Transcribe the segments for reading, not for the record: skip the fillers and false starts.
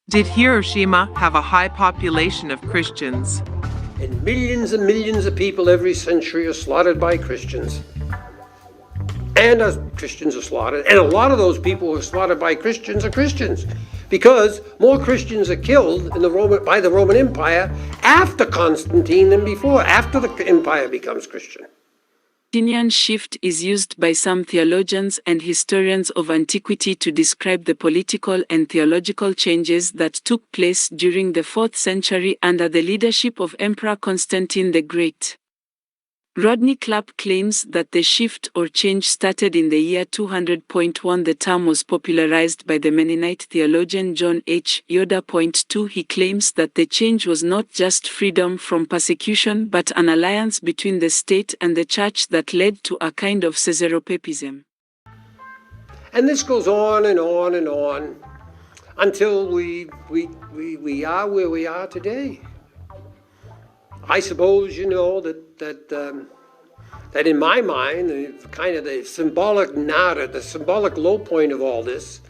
Did Hiroshima have a high population of Christians? And millions of people every century are slaughtered by Christians. And as Christians are slaughtered, and a lot of those people who are slaughtered by Christians are Christians, because more Christians are killed by the Roman Empire after Constantine than before, after the empire becomes Christian. Constantinian shift is used by some theologians and historians of antiquity to describe the political and theological changes that took place during the 4th century under the leadership of Emperor Constantine the Great. Rodney Clapp claims that the shift or change started in the year 200.1. The term was popularized by the Mennonite theologian John H. Yoder. 2. He claims that the change was not just freedom from persecution but an alliance between the state and the church that led to a kind of Caesaropapism. And this goes on and on and on until we are where we are today. I suppose you know that in my mind, the symbolic nada, the symbolic low point of all this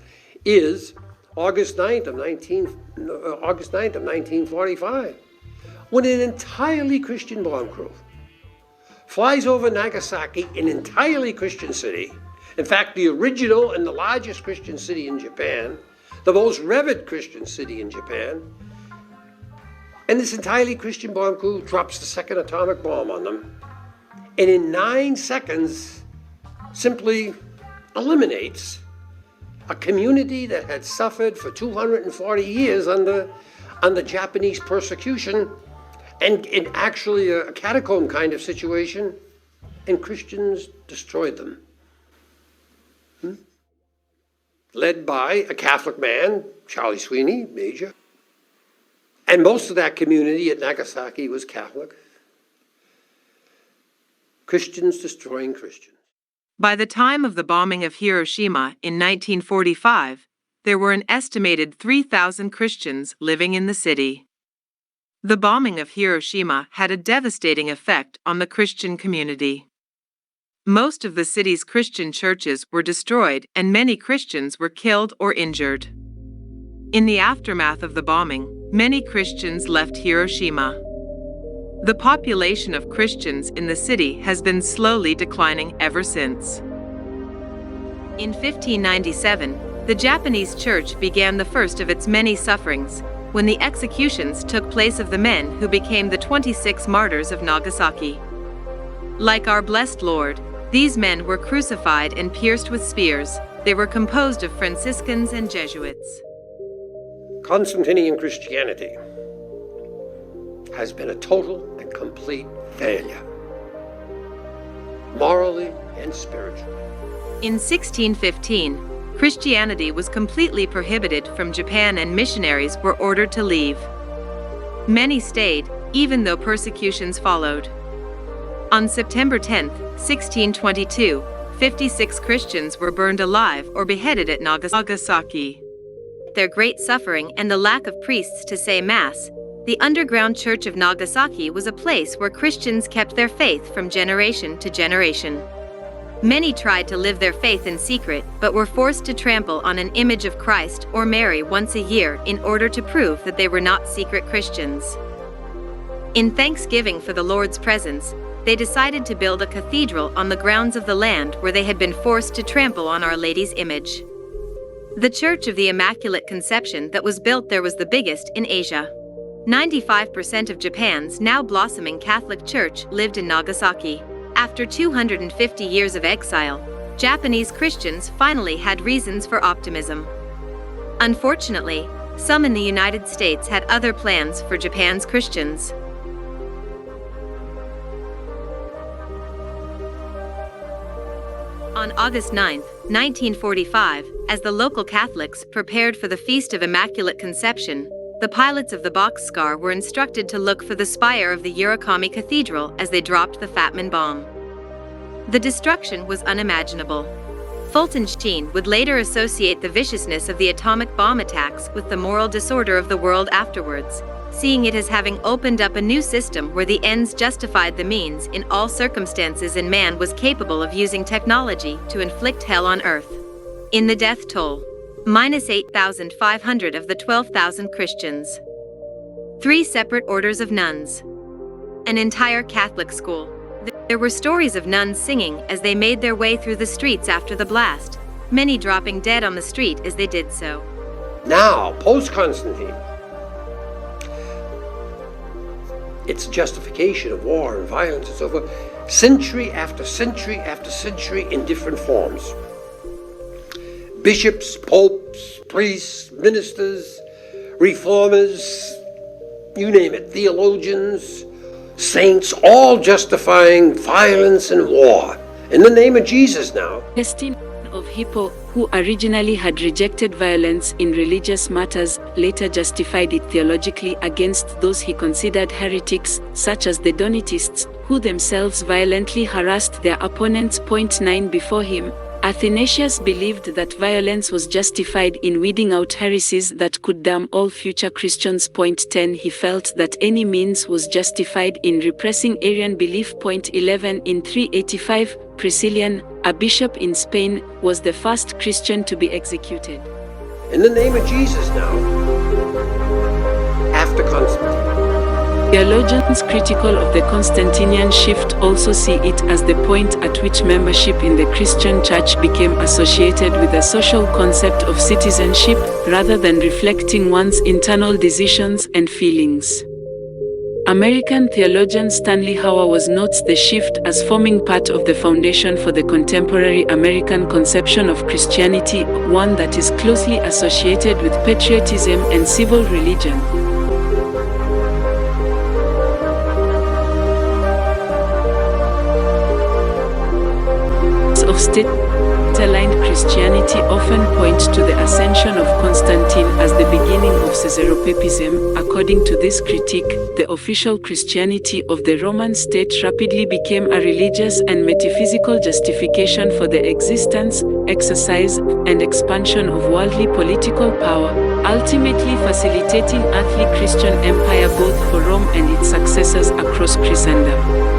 is August 9th of 1945, when an entirely Christian bomb crew flies over Nagasaki, an entirely Christian city. In fact, the original and the largest Christian city in Japan, the most revered Christian city in Japan. And this entirely Christian bomb crew drops the second atomic bomb on them, and in 9 seconds simply eliminates a community that had suffered for 240 years under Japanese persecution and in actually a catacomb kind of situation, and Christians destroyed them. Led by a Catholic man, Charlie Sweeney, Major. And most of that community at Nagasaki was Catholic. Christians destroying Christians. By the time of the bombing of Hiroshima in 1945, there were an estimated 3,000 Christians living in the city. The bombing of Hiroshima had a devastating effect on the Christian community. Most of the city's Christian churches were destroyed and many Christians were killed or injured. In the aftermath of the bombing, many Christians left Hiroshima. The population of Christians in the city has been slowly declining ever since. In 1597, the Japanese church began the first of its many sufferings, when the executions took place of the men who became the 26 martyrs of Nagasaki. Like our blessed Lord, these men were crucified and pierced with spears. They were composed of Franciscans and Jesuits. Constantinian Christianity has been a total and complete failure, morally and spiritually. In 1615, Christianity was completely prohibited from Japan and missionaries were ordered to leave. Many stayed, even though persecutions followed. On September 10, 1622, 56 Christians were burned alive or beheaded at Nagasaki. Their great suffering and the lack of priests to say Mass, the underground church of Nagasaki was a place where Christians kept their faith from generation to generation. Many tried to live their faith in secret, but were forced to trample on an image of Christ or Mary once a year in order to prove that they were not secret Christians. In thanksgiving for the Lord's presence, they decided to build a cathedral on the grounds of the land where they had been forced to trample on Our Lady's image. The Church of the Immaculate Conception that was built there was the biggest in Asia. 95% of Japan's now blossoming Catholic Church lived in Nagasaki. After 250 years of exile, Japanese Christians finally had reasons for optimism. Unfortunately, some in the United States had other plans for Japan's Christians. On August 9, 1945, as the local Catholics prepared for the Feast of Immaculate Conception, the pilots of the Boxcar were instructed to look for the spire of the Urakami Cathedral as they dropped the Fatman bomb. The destruction was unimaginable. Fulton Sheen would later associate the viciousness of the atomic bomb attacks with the moral disorder of the world afterwards, seeing it as having opened up a new system where the ends justified the means in all circumstances and man was capable of using technology to inflict hell on earth. In the death toll, minus 8,500 of the 12,000 Christians. 3 separate orders of nuns. An entire Catholic school. There were stories of nuns singing as they made their way through the streets after the blast, many dropping dead on the street as they did so. Now, post-Constantine, its justification of war and violence and so forth, century after century after century in different forms. Bishops, popes, priests, ministers, reformers, you name it, theologians, saints, all justifying violence and war. In the name of Jesus now. Constantine of Hippo, who originally had rejected violence in religious matters, later justified it theologically against those he considered heretics, such as the Donatists, who themselves violently harassed their opponents. 9 Before him, Athanasius believed that violence was justified in weeding out heresies that could damn all future Christians. 10 He felt that any means was justified in repressing Arian belief. 11 In 385, Priscillian, a bishop in Spain, was the first Christian to be executed. In the name of Jesus now, after Constantine. Theologians critical of the Constantinian shift also see it as the point at which membership in the Christian Church became associated with a social concept of citizenship, rather than reflecting one's internal decisions and feelings. American theologian Stanley Hauer notes the shift as forming part of the foundation for the contemporary American conception of Christianity, one that is closely associated with patriotism and civil religion. Of state-aligned Christianity often point to the ascension of Constantine as the beginning of Caesaropapism. According to this critique, the official Christianity of the Roman state rapidly became a religious and metaphysical justification for the existence, exercise, and expansion of worldly political power, ultimately facilitating earthly Christian empire both for Rome and its successors across Christendom.